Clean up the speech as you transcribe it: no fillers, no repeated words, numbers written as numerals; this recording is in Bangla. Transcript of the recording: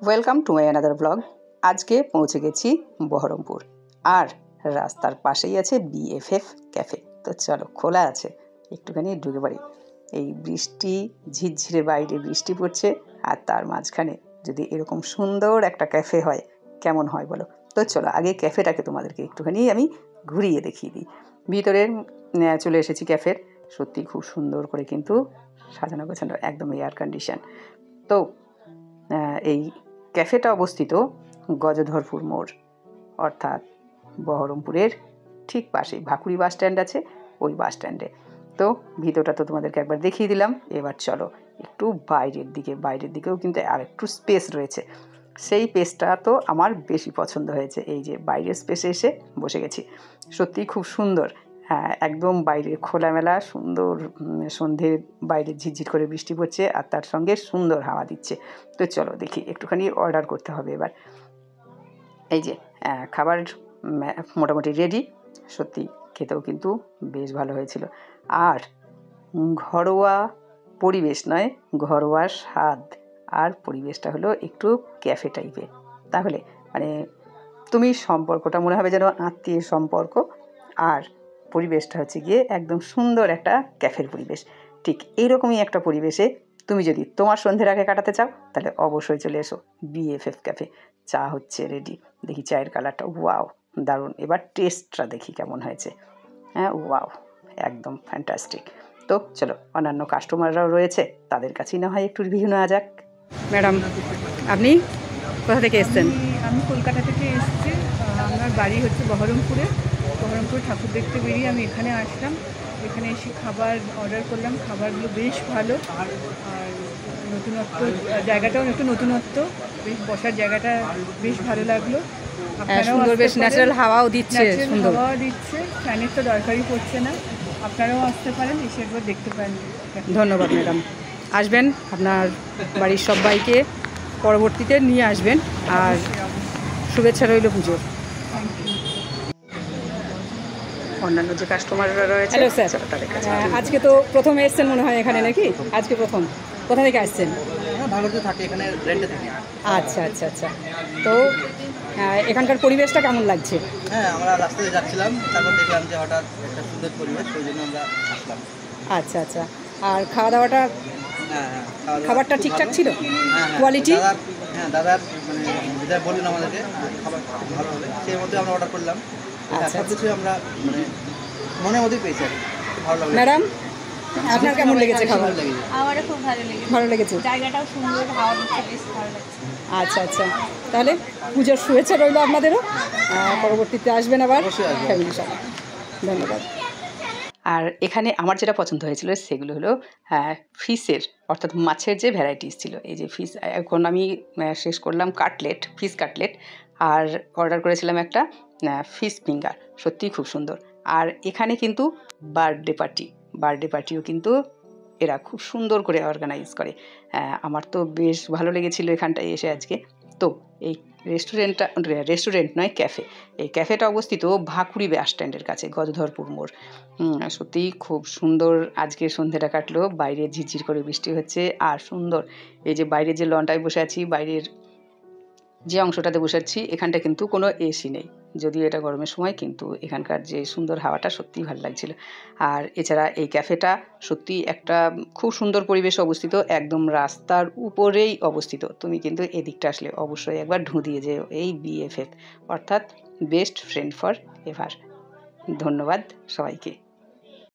Welcome to my another blog. আজকে পৌঁছে গেছি বহরমপুর, আর রাস্তার পাশেই আছে বিএফএফ ক্যাফে। তো চলো, খোলা আছে, একটুখানি ঢুকে পড়ি। এই বৃষ্টি, ঝিরঝিরে বাইরে বৃষ্টি পড়ছে, আর তার মাঝখানে যদি এরকম সুন্দর একটা ক্যাফে হয়, কেমন হয় বলো? তো চলো, আগে ক্যাফেটাকে তোমাদেরকে একটুখানি আমি ঘুরিয়ে দেখিয়ে দিই। ভিতরে চলে এসেছি ক্যাফের। সত্যি খুব সুন্দর করে কিন্তু সাজানো গোছানো, একদম এয়ার কন্ডিশন। তো এই ক্যাফেটা অবস্থিত গজধরপুর মোড়, অর্থাৎ বহরমপুরের ঠিক পাশে ভাকুড়ি বাস স্ট্যান্ড আছে, ওই বাস স্ট্যান্ডে। তো ভিতরটা তো তোমাদেরকে একবার দেখিয়ে দিলাম। এবার চলো একটু বাইরের দিকেও কিন্তু আর একটু স্পেস রয়েছে। সেই স্পেসটা তো আমার বেশি পছন্দ হয়েছে। এই যে বাইরের স্পেসে এসে বসে গেছি, সত্যিই খুব সুন্দর। হ্যাঁ, একদম বাইরে খোলামেলা, সুন্দর। সন্ধে বাইরে ঝিরঝির করে বৃষ্টি পড়ছে, আর তার সঙ্গে সুন্দর হাওয়া দিচ্ছে। তো চলো দেখি, একটুখানি অর্ডার করতে হবে এবার। এই যে খাবার মোটামুটি রেডি। সত্যি খেতেও কিন্তু বেশ ভালো হয়েছিল, আর ঘরোয়া পরিবেশ নয়, ঘরোয়া স্বাদ। আর পরিবেশটা হলো একটু ক্যাফে টাইপের। তাহলে মানে তুমি সম্পর্কটা মনে হবে যেন আত্মীয় সম্পর্ক, আর পরিবেশটা হচ্ছে গিয়ে একদম সুন্দর একটা ক্যাফের পরিবেশ। ঠিক এইরকমই একটা পরিবেশে তুমি যদি তোমার সন্ধ্যের আগে কাটাতে চাও, তাহলে অবশ্যই চলে এসো বিএফএফ ক্যাফে। চা হচ্ছে রেডি, দেখি চায়ের কালারটা, ওয়াও দারুণ। এবার টেস্টটা দেখি কেমন হয়েছে। হ্যাঁ, ওয়াও, একদম ফ্যান্টাস্টিক। তো চলো, অন্যান্য কাস্টমাররাও রয়েছে, তাদের কাছেই না হয় একটু রিভিউ নেওয়া যাক। ম্যাডাম, আপনি কোথা থেকে এসছেন? আমি কলকাতা থেকে এসেছি। আমার বাড়ি হচ্ছে বহরমপুরে। বহরমপুর ঠাকুর দেখতে বেরিয়ে আমি এখানে আসলাম। এখানে এসে খাবার অর্ডার করলাম। খাবারগুলো বেশ ভালো, আর নতুনত্ব, জায়গাটাও একটু নতুনত্ব, বেশ বসার জায়গাটা বেশ ভালো লাগলো। সুন্দর, বেশ ন্যাচারাল হাওয়াও দিচ্ছে, সুন্দর হাওয়া দিচ্ছে, ফ্যানের তো দরকারই পড়ছে না। আপনারাও আসতে পারেন, এসে একবার দেখতে পারেন। ধন্যবাদ ম্যাডাম। আসবেন, আপনার বাড়ির সবাইকে পরবর্তীতে নিয়ে আসবেন, আর শুভেচ্ছা রইল পুজোর। অন্যান্য যে কাস্টমাররা রয়েছে। হ্যালো স্যার, আজকে তো প্রথম এসছেন মনে হয় এখানে, নাকি? আজকে প্রথম? কোথা থেকে আসছেন? ভারতে থাকি, এখানে রেন্টে থাকি। আচ্ছা আচ্ছা আচ্ছা। তো এখানকার পরিবেশটা কেমন লাগছে? হ্যাঁ, আমরা রাস্তায় যাচ্ছিলাম, তারপর দেখলাম যে হঠাৎ একটা সুন্দর পরিবেশ, ওই জন্য আমরা আসলাম। আচ্ছা আচ্ছা। আর খাওয়া দাওয়াটা, খাবারটা ঠিকঠাক ছিল? কোয়ালিটি? হ্যাঁ, দাদার মানে যেটা বললেন আমাদেরকে খাবার ভালো হবে, সেই মধ্যে আমরা অর্ডার করলাম। সব কিছুই আমরা মানে মনের মধ্যেই পেয়েছি, ভালো লাগলো। ম্যাডাম, আপনার কেমন লেগেছে খাবার? আমারও খুব ভালো লেগেছে। ভালো লেগেছে, জায়গাটাও সুন্দর, হাওয়া দিচ্ছে, বেশ ভালো লাগছে। আচ্ছা আচ্ছা। তাহলে পুজোর শুভেচ্ছা রইল আপনাদেরও। পরবর্তীতে আসবেন আবার ফ্যামিলির সাথে। ধন্যবাদ। আর এখানে আমার যেটা পছন্দ হয়েছিল সেগুলো হলো ফিশের, অর্থাৎ মাছের যে ভ্যারাইটিস ছিল। এই যে ফিশ, এখন আমি শেষ করলাম কাটলেট, ফিশ কাটলেট, আর অর্ডার করেছিলাম একটা ফিশ ফিঙ্গার। সত্যিই খুব সুন্দর। আর এখানে কিন্তু বার্থডে পার্টিও কিন্তু এরা খুব সুন্দর করে অর্গানাইজ করে। আমার তো বেশ ভালো লেগেছিলো এখানটায় এসে আজকে। তো এই রেস্টুরেন্ট নয়, ক্যাফে। এই ক্যাফেটা অবস্থিত ভাকুড়ি বাস স্ট্যান্ডের কাছে, গজধরপুর মোড়। সত্যিই খুব সুন্দর আজকে সন্ধ্যেটা কাটলো। বাইরে ঝিরঝির করে বৃষ্টি হচ্ছে, আর সুন্দর এই যে বাইরে যে লনটায় বসে আছি, বাইরের যে অংশটাতে বসে আছি, এখানটা কিন্তু কোনো এসি নেই, যদিও এটা গরমের সময়, কিন্তু এখানকার যে সুন্দর হাওয়াটা সত্যিই ভালো লাগছিল। আর এছাড়া এই ক্যাফেটা সত্যিই একটা খুব সুন্দর পরিবেশে অবস্থিত, একদম রাস্তার উপরেই অবস্থিত। তুমি কিন্তু এদিকটা আসলে অবশ্যই একবার ঢুঁ দিয়ে যেও এই বিএফএফ, অর্থাৎ বেস্ট ফ্রেন্ড ফর এভার। ধন্যবাদ সবাইকে।